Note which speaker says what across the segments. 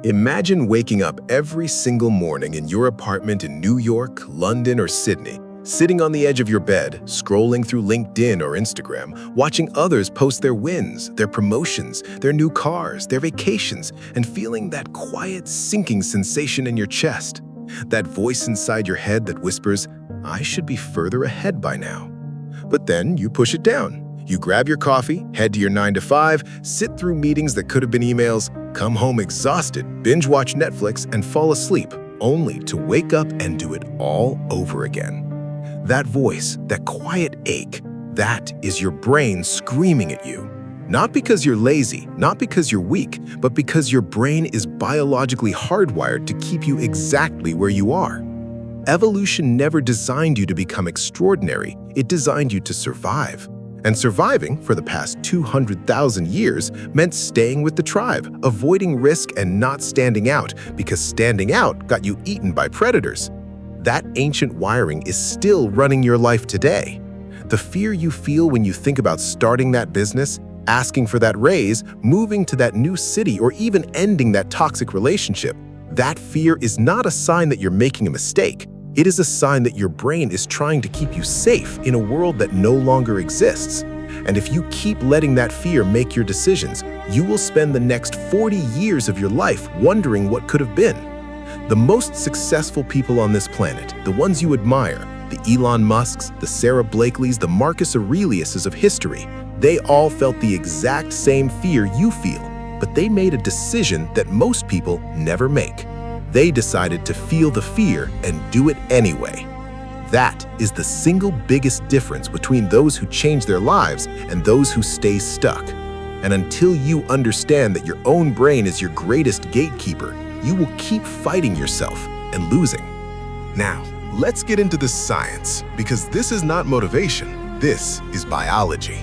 Speaker 1: Imagine waking up every single morning in your apartment in New York, London, or Sydney, sitting on the edge of your bed, scrolling through LinkedIn or Instagram, watching others post their wins, their promotions, their new cars, their vacations, and feeling that quiet sinking sensation in your chest. That voice inside your head that whispers, "I should be further ahead by now." But then you push it down. You grab your coffee, head to your 9 to 5, sit through meetings that could have been emails, come home exhausted, binge watch Netflix, and fall asleep, only to wake up and do it all over again. That voice, that quiet ache, that is your brain screaming at you. Not because you're lazy, not because you're weak, but because your brain is biologically hardwired to keep you exactly where you are. Evolution never designed you to become extraordinary, it designed you to survive. And surviving for the past 200,000 years meant staying with the tribe, avoiding risk and not standing out, because standing out got you eaten by predators. That ancient wiring is still running your life today. The fear you feel when you think about starting that business, asking for that raise, moving to that new city, or even ending that toxic relationship, that fear is not a sign that you're making a mistake. It is a sign that your brain is trying to keep you safe in a world that no longer exists. And if you keep letting that fear make your decisions, you will spend the next 40 years of your life wondering what could have been. The most successful people on this planet, the ones you admire, the Elon Musks, the Sarah Blakelys, the Marcus Aureliuses of history, they all felt the exact same fear you feel, but they made a decision that most people never make. They decided to feel the fear and do it anyway. That is the single biggest difference between those who change their lives and those who stay stuck. And until you understand that your own brain is your greatest gatekeeper, you will keep fighting yourself and losing. Now, let's get into the science, because this is not motivation, this is biology.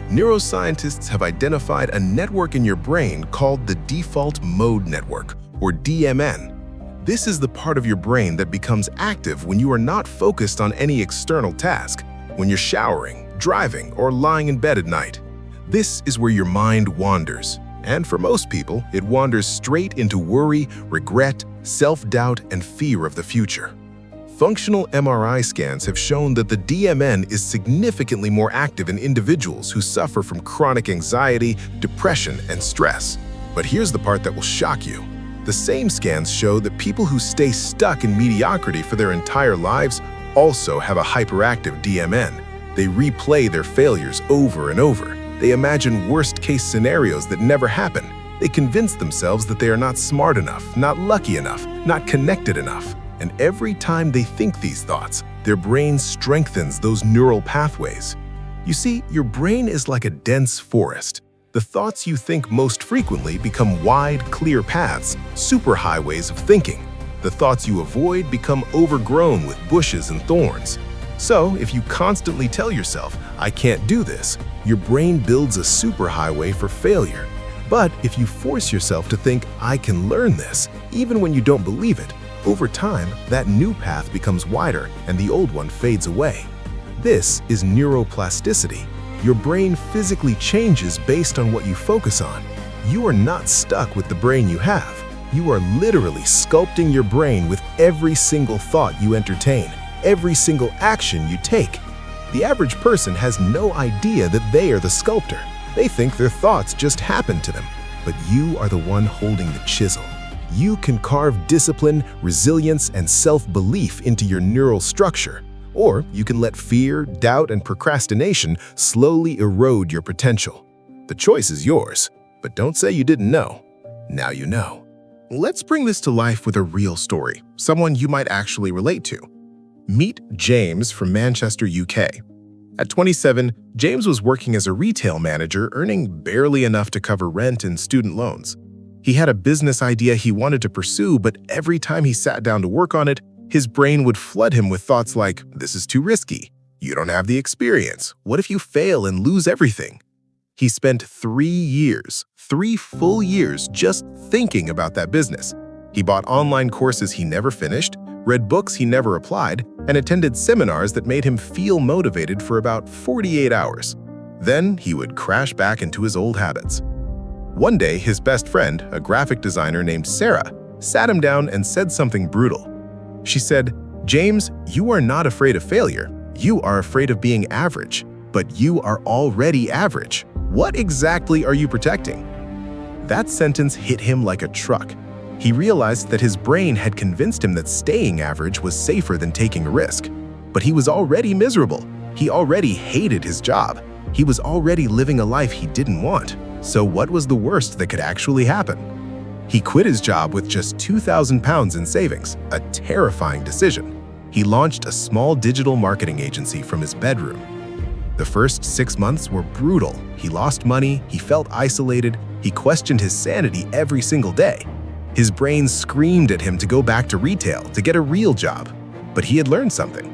Speaker 1: Neuroscientists have identified a network in your brain called the default mode network, or DMN. This is the part of your brain that becomes active when you are not focused on any external task, when you're showering, driving, or lying in bed at night. This is where your mind wanders, and for most people, it wanders straight into worry, regret, self-doubt, and fear of the future. Functional MRI scans have shown that the DMN is significantly more active in individuals who suffer from chronic anxiety, depression, and stress. But here's the part that will shock you. The same scans show that people who stay stuck in mediocrity for their entire lives also have a hyperactive DMN. They replay their failures over and over. They imagine worst-case scenarios that never happen. They convince themselves that they are not smart enough, not lucky enough, not connected enough. And every time they think these thoughts, their brain strengthens those neural pathways. You see, your brain is like a dense forest. The thoughts you think most frequently become wide, clear paths, superhighways of thinking. The thoughts you avoid become overgrown with bushes and thorns. So, if you constantly tell yourself, "I can't do this," your brain builds a superhighway for failure. But if you force yourself to think, "I can learn this," even when you don't believe it, over time, that new path becomes wider and the old one fades away. This is neuroplasticity. Your brain physically changes based on what you focus on. You are not stuck with the brain you have. You are literally sculpting your brain with every single thought you entertain, every single action you take. The average person has no idea that they are the sculptor. They think their thoughts just happen to them, but you are the one holding the chisel. You can carve discipline, resilience, and self-belief into your neural structure. Or you can let fear, doubt, and procrastination slowly erode your potential. The choice is yours, but don't say you didn't know. Now you know. Let's bring this to life with a real story, someone you might actually relate to. Meet James from Manchester, UK. At 27, James was working as a retail manager, earning barely enough to cover rent and student loans. He had a business idea he wanted to pursue, but every time he sat down to work on it, his brain would flood him with thoughts like, "This is too risky. You don't have the experience. What if you fail and lose everything?" He spent 3 full years just thinking about that business. He bought online courses he never finished, read books he never applied, and attended seminars that made him feel motivated for about 48 hours. Then he would crash back into his old habits. One day, his best friend, a graphic designer named Sarah, sat him down and said something brutal. She said, "James, you are not afraid of failure. You are afraid of being average. But you are already average. What exactly are you protecting?" That sentence hit him like a truck. He realized that his brain had convinced him that staying average was safer than taking a risk. But he was already miserable. He already hated his job. He was already living a life he didn't want. So what was the worst that could actually happen? He quit his job with just £2,000 in savings, a terrifying decision. He launched a small digital marketing agency from his bedroom. The first 6 months were brutal. He lost money, he felt isolated, he questioned his sanity every single day. His brain screamed at him to go back to retail, to get a real job. But he had learned something.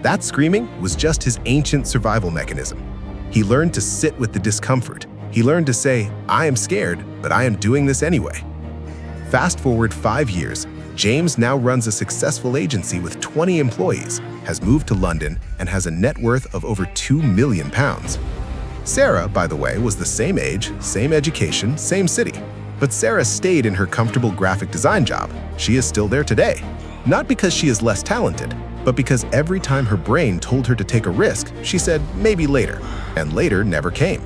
Speaker 1: That screaming was just his ancient survival mechanism. He learned to sit with the discomfort. He learned to say, "I am scared, but I am doing this anyway." Fast forward 5 years, James now runs a successful agency with 20 employees, has moved to London, and has a net worth of over £2 million. Sarah, by the way, was the same age, same education, same city. But Sarah stayed in her comfortable graphic design job. She is still there today. Not because she is less talented, but because every time her brain told her to take a risk, she said, "Maybe later," and later never came.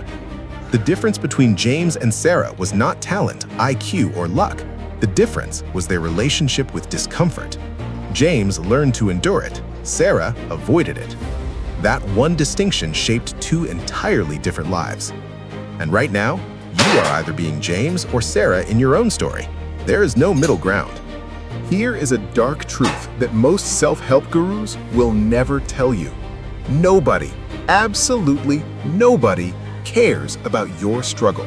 Speaker 1: The difference between James and Sarah was not talent, IQ, or luck. The difference was their relationship with discomfort. James learned to endure it. Sarah avoided it. That one distinction shaped 2 entirely different lives. And right now, you are either being James or Sarah in your own story. There is no middle ground. Here is a dark truth that most self-help gurus will never tell you. Nobody, absolutely nobody, cares about your struggle.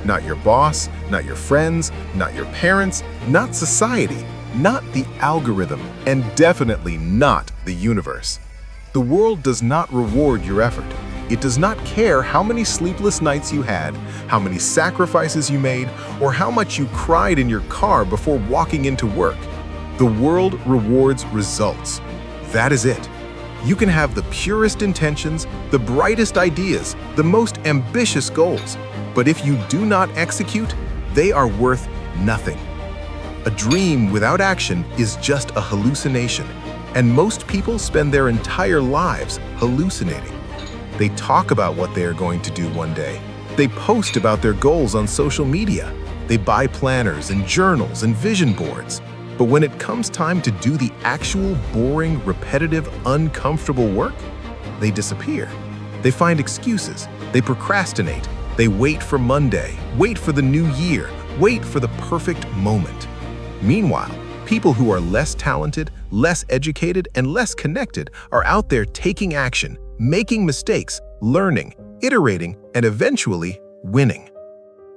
Speaker 1: Not your boss, not your friends, not your parents, not society, not the algorithm, and definitely not the universe. The world does not reward your effort. It does not care how many sleepless nights you had, how many sacrifices you made, or how much you cried in your car before walking into work. The world rewards results. That is it. You can have the purest intentions, the brightest ideas, the most ambitious goals, but if you do not execute, they are worth nothing. A dream without action is just a hallucination, and most people spend their entire lives hallucinating. They talk about what they are going to do one day. They post about their goals on social media. They buy planners and journals and vision boards. But when it comes time to do the actual boring, repetitive, uncomfortable work, they disappear. They find excuses. They procrastinate. They wait for Monday, wait for the new year, wait for the perfect moment. Meanwhile, people who are less talented, less educated, and less connected are out there taking action, making mistakes, learning, iterating, and eventually winning.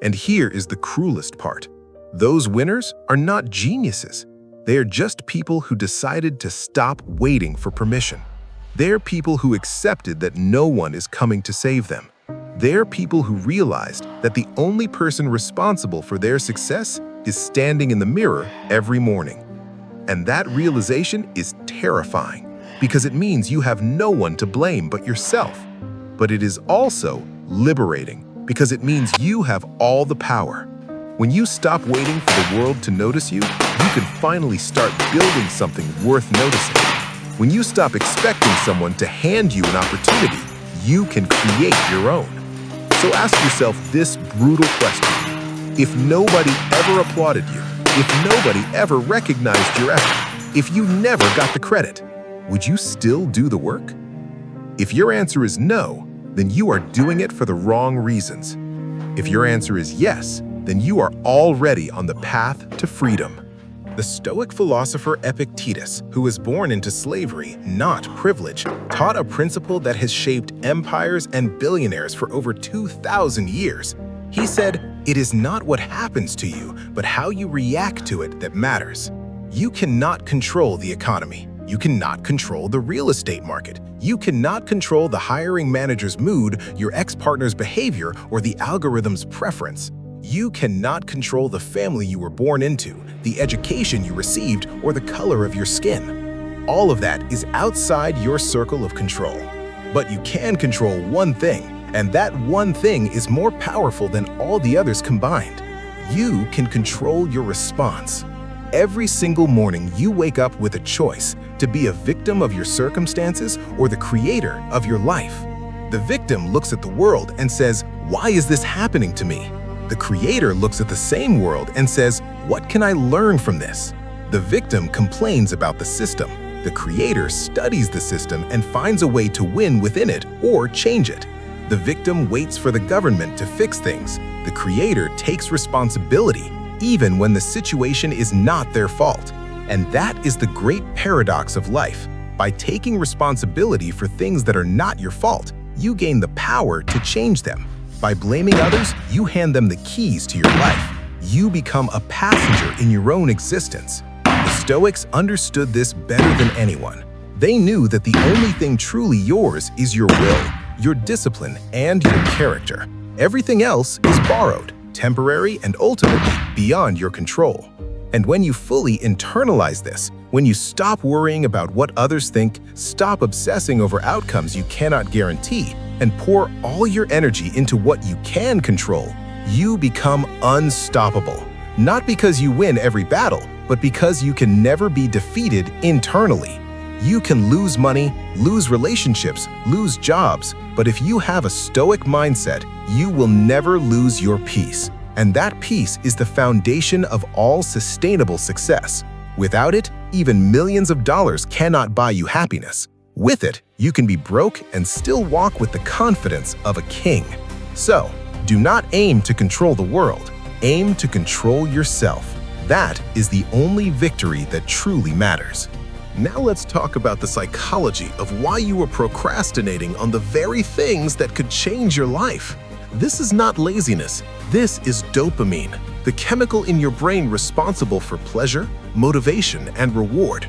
Speaker 1: And here is the cruelest part. Those winners are not geniuses. They are just people who decided to stop waiting for permission. They're people who accepted that no one is coming to save them. They're people who realized that the only person responsible for their success is standing in the mirror every morning. And that realization is terrifying because it means you have no one to blame but yourself. But it is also liberating because it means you have all the power. When you stop waiting for the world to notice you, you can finally start building something worth noticing. When you stop expecting someone to hand you an opportunity, you can create your own. So ask yourself this brutal question. If nobody ever applauded you, if nobody ever recognized your effort, if you never got the credit, would you still do the work? If your answer is no, then you are doing it for the wrong reasons. If your answer is yes, then you are already on the path to freedom. The Stoic philosopher Epictetus, who was born into slavery, not privilege, taught a principle that has shaped empires and billionaires for over 2,000 years. He said, "It is not what happens to you, but how you react to it that matters." You cannot control the economy. You cannot control the real estate market. You cannot control the hiring manager's mood, your ex-partner's behavior, or the algorithm's preference. You cannot control the family you were born into, the education you received, or the color of your skin. All of that is outside your circle of control. But you can control one thing: And that one thing is more powerful than all the others combined. You can control your response. Every single morning, you wake up with a choice to be a victim of your circumstances or the creator of your life. The victim looks at the world and says, "Why is this happening to me?" The creator looks at the same world and says, "What can I learn from this?" The victim complains about the system. The creator studies the system and finds a way to win within it or change it. The victim waits for the government to fix things. The creator takes responsibility, even when the situation is not their fault. And that is the great paradox of life. By taking responsibility for things that are not your fault, you gain the power to change them. By blaming others, you hand them the keys to your life. You become a passenger in your own existence. The Stoics understood this better than anyone. They knew that the only thing truly yours is your will, your discipline, and your character. Everything else is borrowed, temporary, and ultimately beyond your control. And when you fully internalize this, when you stop worrying about what others think, stop obsessing over outcomes you cannot guarantee, and pour all your energy into what you can control, you become unstoppable. Not because you win every battle, but because you can never be defeated internally. You can lose money, lose relationships, lose jobs, but if you have a stoic mindset, you will never lose your peace. And that peace is the foundation of all sustainable success. Without it, even millions of dollars cannot buy you happiness. With it, you can be broke and still walk with the confidence of a king. So, do not aim to control the world. Aim to control yourself. That is the only victory that truly matters. Now let's talk about the psychology of why you are procrastinating on the very things that could change your life. This is not laziness. This is dopamine, the chemical in your brain responsible for pleasure, motivation, and reward.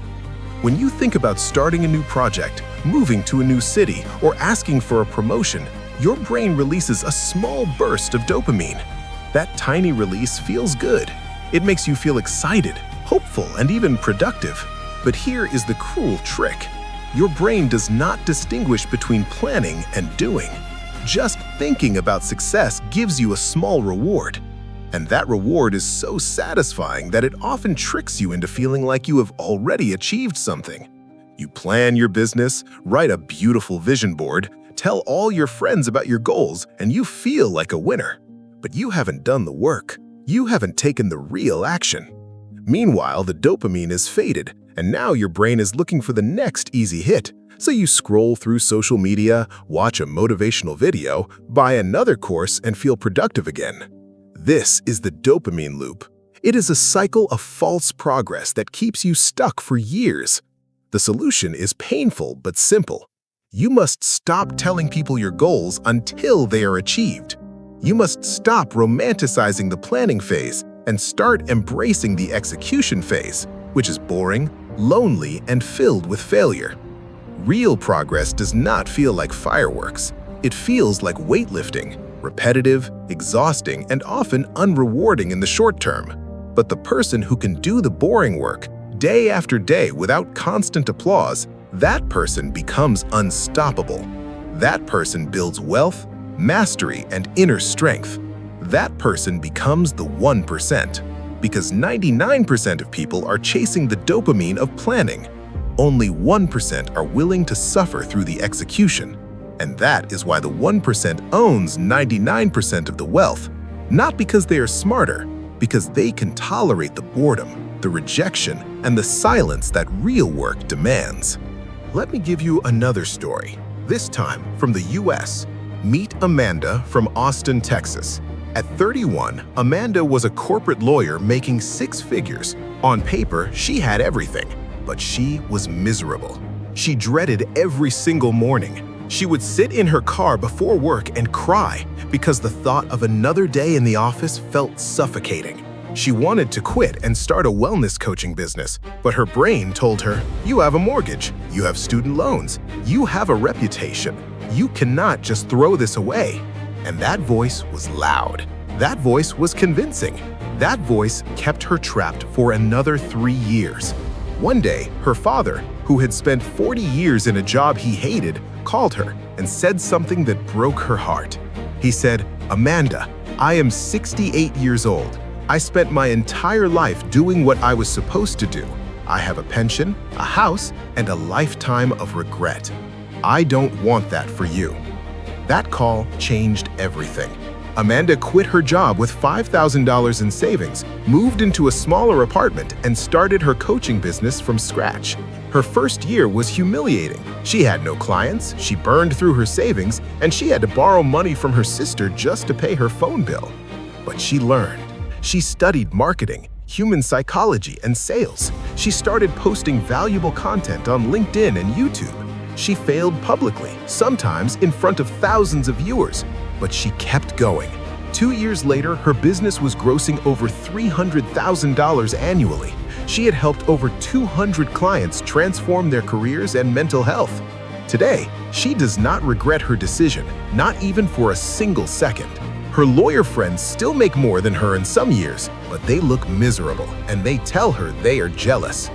Speaker 1: When you think about starting a new project, moving to a new city, or asking for a promotion, your brain releases a small burst of dopamine. That tiny release feels good. It makes you feel excited, hopeful, and even productive. But here is the cruel trick. Your brain does not distinguish between planning and doing. Just thinking about success gives you a small reward. And that reward is so satisfying that it often tricks you into feeling like you have already achieved something. You plan your business, write a beautiful vision board, tell all your friends about your goals, and you feel like a winner. But you haven't done the work. You haven't taken the real action. Meanwhile, the dopamine is faded, and now your brain is looking for the next easy hit. So you scroll through social media, watch a motivational video, buy another course, and feel productive again. This is the dopamine loop. It is a cycle of false progress that keeps you stuck for years. The solution is painful but simple. You must stop telling people your goals until they are achieved. You must stop romanticizing the planning phase and start embracing the execution phase, which is boring, lonely, and filled with failure. Real progress does not feel like fireworks. It feels like weightlifting, repetitive, exhausting, and often unrewarding in the short term. But the person who can do the boring work day after day without constant applause, that person becomes unstoppable. That person builds wealth, mastery, and inner strength. That person becomes the 1%. Because 99% of people are chasing the dopamine of planning. Only 1% are willing to suffer through the execution. And that is why the 1% owns 99% of the wealth. Not because they are smarter, because they can tolerate the boredom, the rejection, and the silence that real work demands. Let me give you another story, this time from the US. Meet Amanda from Austin, Texas. At 31, Amanda was a corporate lawyer making 6 figures. On paper, she had everything, but she was miserable. She dreaded every single morning. She would sit in her car before work and cry because the thought of another day in the office felt suffocating. She wanted to quit and start a wellness coaching business, but her brain told her, "You have a mortgage, you have student loans, you have a reputation. You cannot just throw this away." And that voice was loud. That voice was convincing. That voice kept her trapped for another 3 years. One day, her father, who had spent 40 years in a job he hated, called her and said something that broke her heart. He said, "Amanda, I am 68 years old. I spent my entire life doing what I was supposed to do. I have a pension, a house, and a lifetime of regret. I don't want that for you." That call changed everything. Amanda quit her job with $5,000 in savings, moved into a smaller apartment, and started her coaching business from scratch. Her first year was humiliating. She had no clients, she burned through her savings, and she had to borrow money from her sister just to pay her phone bill. But she learned. She studied marketing, human psychology, and sales. She started posting valuable content on LinkedIn and YouTube. She failed publicly, sometimes in front of thousands of viewers, but she kept going. 2 years later, her business was grossing over $300,000 annually. She had helped over 200 clients transform their careers and mental health. Today, she does not regret her decision, not even for a single second. Her lawyer friends still make more than her in some years, but they look miserable, and they tell her they are jealous.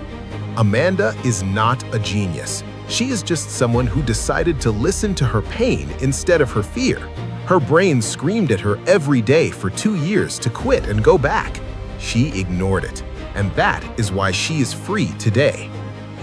Speaker 1: Amanda is not a genius. She is just someone who decided to listen to her pain instead of her fear. Her brain screamed at her every day for 2 years to quit and go back. She ignored it, and that is why she is free today.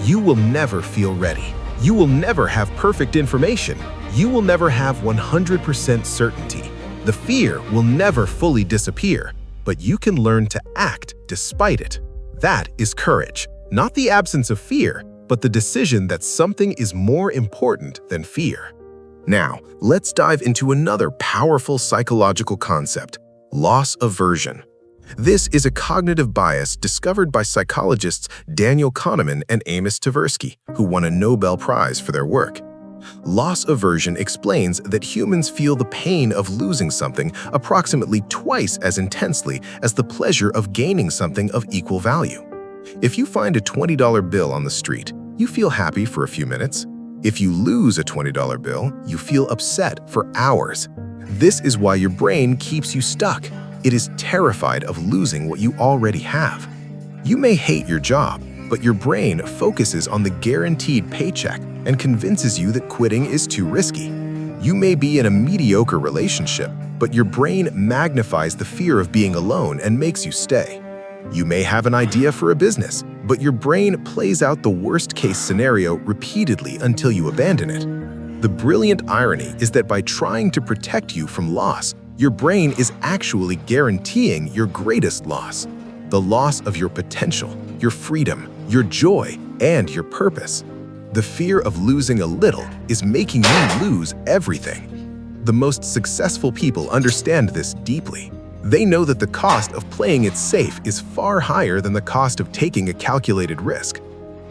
Speaker 1: You will never feel ready. You will never have perfect information. You will never have 100% certainty. The fear will never fully disappear, but you can learn to act despite it. That is courage, not the absence of fear, but the decision that something is more important than fear. Now, let's dive into another powerful psychological concept, loss aversion. This is a cognitive bias discovered by psychologists Daniel Kahneman and Amos Tversky, who won a Nobel Prize for their work. Loss aversion explains that humans feel the pain of losing something approximately twice as intensely as the pleasure of gaining something of equal value. If you find a $20 bill on the street, you feel happy for a few minutes. If you lose a $20 bill, you feel upset for hours. This is why your brain keeps you stuck. It is terrified of losing what you already have. You may hate your job, but your brain focuses on the guaranteed paycheck and convinces you that quitting is too risky. You may be in a mediocre relationship, but your brain magnifies the fear of being alone and makes you stay. You may have an idea for a business, but your brain plays out the worst-case scenario repeatedly until you abandon it. The brilliant irony is that by trying to protect you from loss, your brain is actually guaranteeing your greatest loss, the loss of your potential, your freedom, your joy, and your purpose. The fear of losing a little is making you lose everything. The most successful people understand this deeply. They know that the cost of playing it safe is far higher than the cost of taking a calculated risk.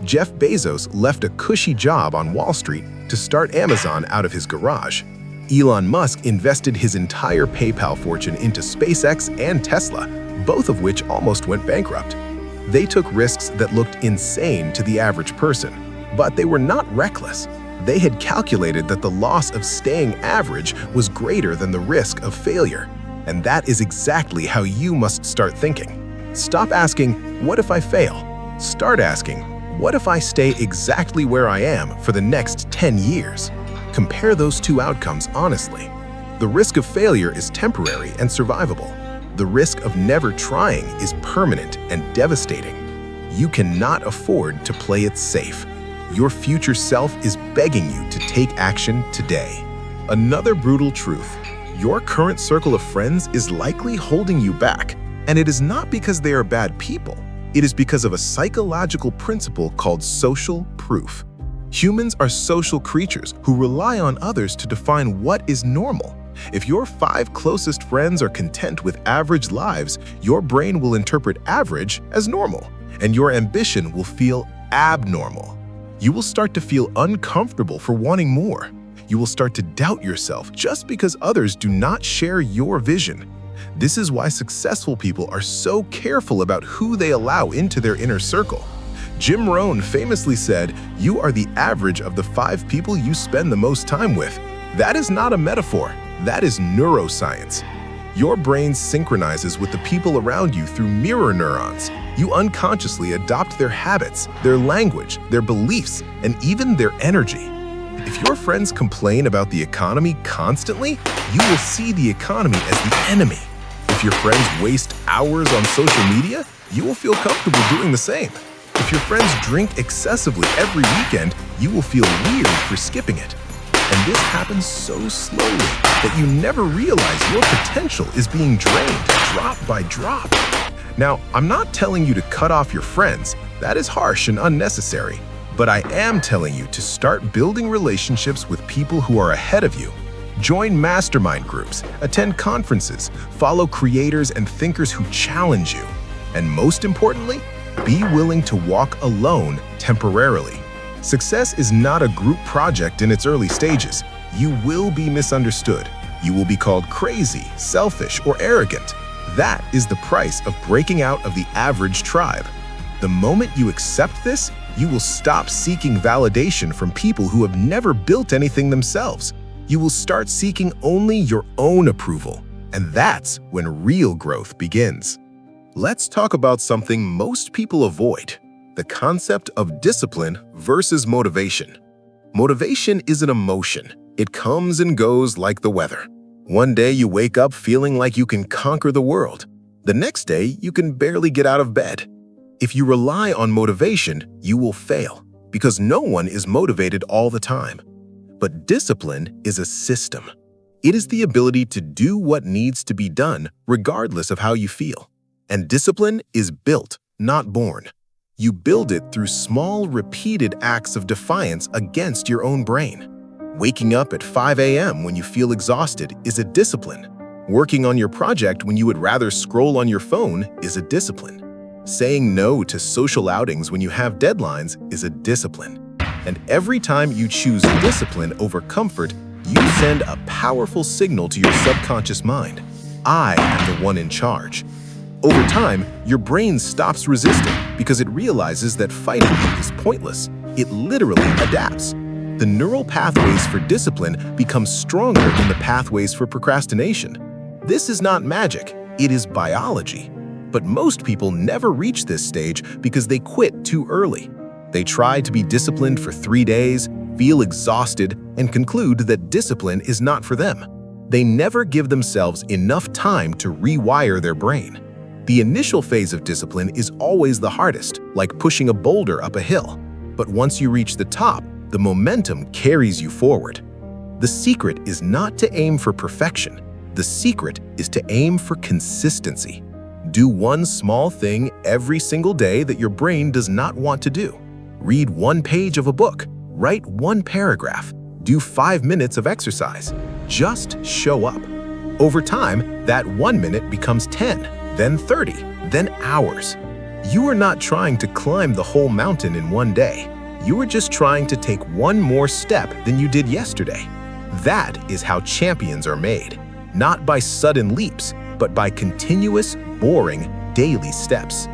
Speaker 1: Jeff Bezos left a cushy job on Wall Street to start Amazon out of his garage. Elon Musk invested his entire PayPal fortune into SpaceX and Tesla, both of which almost went bankrupt. They took risks that looked insane to the average person, but they were not reckless. They had calculated that the loss of staying average was greater than the risk of failure. And that is exactly how you must start thinking. Stop asking, "What if I fail?" Start asking, "What if I stay exactly where I am for the next 10 years?" Compare those two outcomes honestly. The risk of failure is temporary and survivable. The risk of never trying is permanent and devastating. You cannot afford to play it safe. Your future self is begging you to take action today. Another brutal truth. Your current circle of friends is likely holding you back, and it is not because they are bad people. It is because of a psychological principle called social proof. Humans are social creatures who rely on others to define what is normal. If your 5 closest friends are content with average lives, your brain will interpret average as normal, and your ambition will feel abnormal. You will start to feel uncomfortable for wanting more. You will start to doubt yourself just because others do not share your vision. This is why successful people are so careful about who they allow into their inner circle. Jim Rohn famously said, "You are the average of the 5 people you spend the most time with." That is not a metaphor. That is neuroscience. Your brain synchronizes with the people around you through mirror neurons. You unconsciously adopt their habits, their language, their beliefs, and even their energy. If your friends complain about the economy constantly, you will see the economy as the enemy. If your friends waste hours on social media, you will feel comfortable doing the same. If your friends drink excessively every weekend, you will feel weird for skipping it. And this happens so slowly that you never realize your potential is being drained drop by drop. Now, I'm not telling you to cut off your friends. That is harsh and unnecessary. But I am telling you to start building relationships with people who are ahead of you. Join mastermind groups, attend conferences, follow creators and thinkers who challenge you. And most importantly, be willing to walk alone temporarily. Success is not a group project in its early stages. You will be misunderstood. You will be called crazy, selfish, or arrogant. That is the price of breaking out of the average tribe. The moment you accept this, you will stop seeking validation from people who have never built anything themselves. You will start seeking only your own approval, and that's when real growth begins. Let's talk about something most people avoid: the concept of discipline versus motivation. Motivation is an emotion. It comes and goes like the weather. One day you wake up feeling like you can conquer the world. The next day, you can barely get out of bed. If you rely on motivation, you will fail, because no one is motivated all the time. But discipline is a system. It is the ability to do what needs to be done regardless of how you feel. And discipline is built, not born. You build it through small, repeated acts of defiance against your own brain. Waking up at 5 a.m. when you feel exhausted is a discipline. Working on your project when you would rather scroll on your phone is a discipline. Saying no to social outings when you have deadlines is a discipline. And every time you choose discipline over comfort, you send a powerful signal to your subconscious mind. I am the one in charge. Over time, your brain stops resisting because it realizes that fighting you is pointless. It literally adapts. The neural pathways for discipline become stronger than the pathways for procrastination. This is not magic, it is biology. But most people never reach this stage because they quit too early. They try to be disciplined for 3 days, feel exhausted, and conclude that discipline is not for them. They never give themselves enough time to rewire their brain. The initial phase of discipline is always the hardest, like pushing a boulder up a hill. But once you reach the top, the momentum carries you forward. The secret is not to aim for perfection. The secret is to aim for consistency. Do one small thing every single day that your brain does not want to do. Read 1 page of a book. Write 1 paragraph. Do 5 minutes of exercise. Just show up. Over time, that 1 minute becomes 10, then 30, then hours. You are not trying to climb the whole mountain in 1 day. You are just trying to take 1 more step than you did yesterday. That is how champions are made. Not by sudden leaps, but by continuous, boring, daily steps.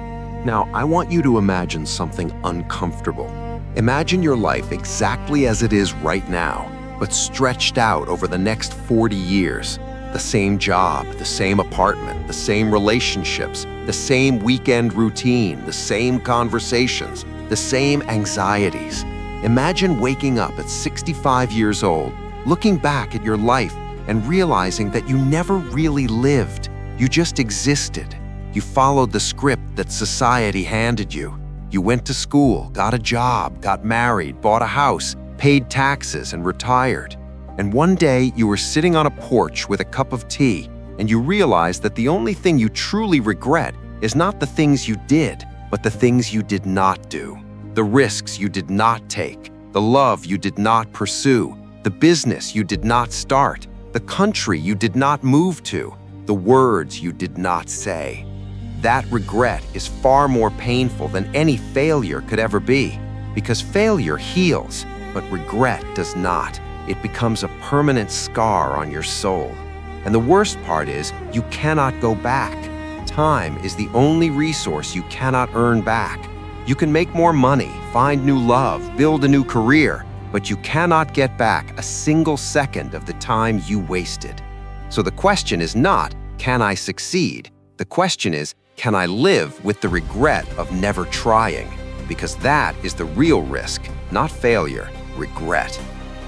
Speaker 2: Now, I want you to imagine something uncomfortable. Imagine your life exactly as it is right now, but stretched out over the next 40 years. The same job, the same apartment, the same relationships, the same weekend routine, the same conversations, the same anxieties. Imagine waking up at 65 years old, looking back at your life and realizing that you never really lived. You just existed. You followed the script that society handed you. You went to school, got a job, got married, bought a house, paid taxes, and retired. And one day you were sitting on a porch with a cup of tea, and you realized that the only thing you truly regret is not the things you did, but the things you did not do. The risks you did not take, the love you did not pursue, the business you did not start, the country you did not move to, the words you did not say. That regret is far more painful than any failure could ever be, because failure heals, but regret does not. It becomes a permanent scar on your soul. And the worst part is, you cannot go back. Time is the only resource you cannot earn back. You can make more money, find new love, build a new career, but you cannot get back a single second of the time you wasted. So the question is not, can I succeed? The question is, can I live with the regret of never trying? Because that is the real risk, not failure, regret.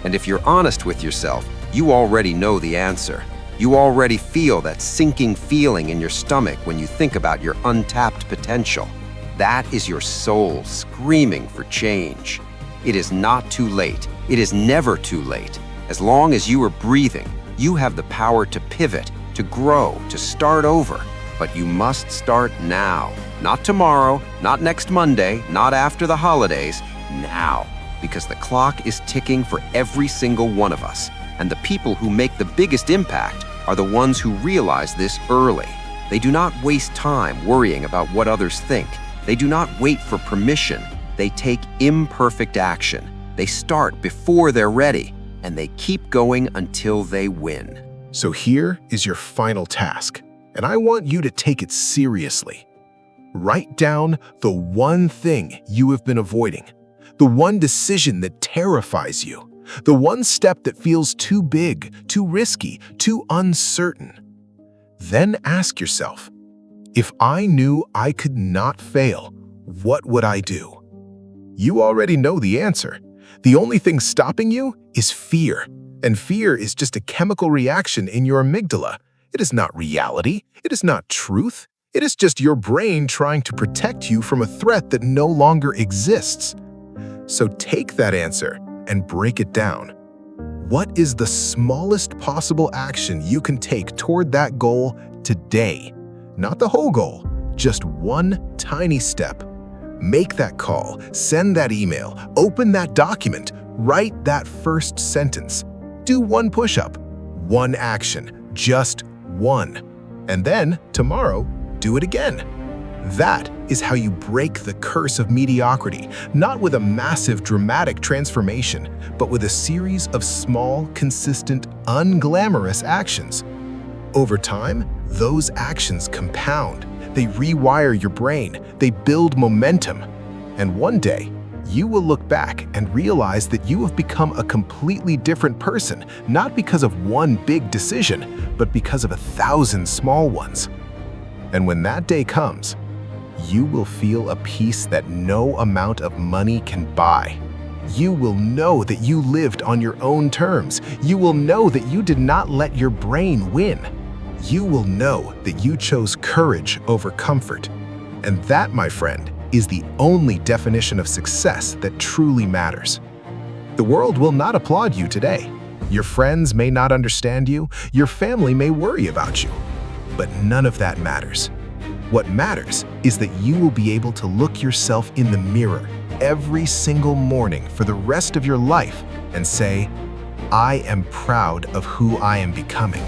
Speaker 2: And if you're honest with yourself, you already know the answer. You already feel that sinking feeling in your stomach when you think about your untapped potential. That is your soul screaming for change. It is not too late. It is never too late. As long as you are breathing, you have the power to pivot, to grow, to start over. But you must start now. Not tomorrow, not next Monday, not after the holidays. Now. Because the clock is ticking for every single one of us. And the people who make the biggest impact are the ones who realize this early. They do not waste time worrying about what others think. They do not wait for permission. They take imperfect action. They start before they're ready, and they keep going until they win.
Speaker 1: So here is your final task, and I want you to take it seriously. Write down the one thing you have been avoiding, the one decision that terrifies you, the one step that feels too big, too risky, too uncertain. Then ask yourself, if I knew I could not fail, what would I do? You already know the answer. The only thing stopping you is fear. And fear is just a chemical reaction in your amygdala. It is not reality. It is not truth. It is just your brain trying to protect you from a threat that no longer exists. So take that answer and break it down. What is the smallest possible action you can take toward that goal today? Not the whole goal, just one tiny step. Make that call, send that email, open that document, write that first sentence. Do one push-up, one action, just one. And then, tomorrow, do it again. That is how you break the curse of mediocrity, not with a massive, dramatic transformation, but with a series of small, consistent, unglamorous actions. Over time, those actions compound. They rewire your brain. They build momentum. And one day, you will look back and realize that you have become a completely different person, not because of one big decision, but because of 1,000 small ones. And when that day comes, you will feel a peace that no amount of money can buy. You will know that you lived on your own terms. You will know that you did not let your brain win. You will know that you chose courage over comfort. And that, my friend, is the only definition of success that truly matters. The world will not applaud you today. Your friends may not understand you. Your family may worry about you. But none of that matters. What matters is that you will be able to look yourself in the mirror every single morning for the rest of your life and say, I am proud of who I am becoming.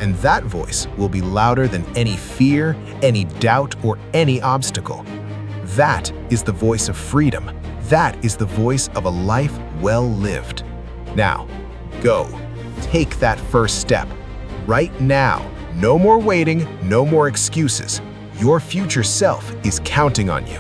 Speaker 1: And that voice will be louder than any fear, any doubt, or any obstacle. That is the voice of freedom. That is the voice of a life well lived. Now, go. Take that first step. Right now. No more waiting, no more excuses. Your future self is counting on you.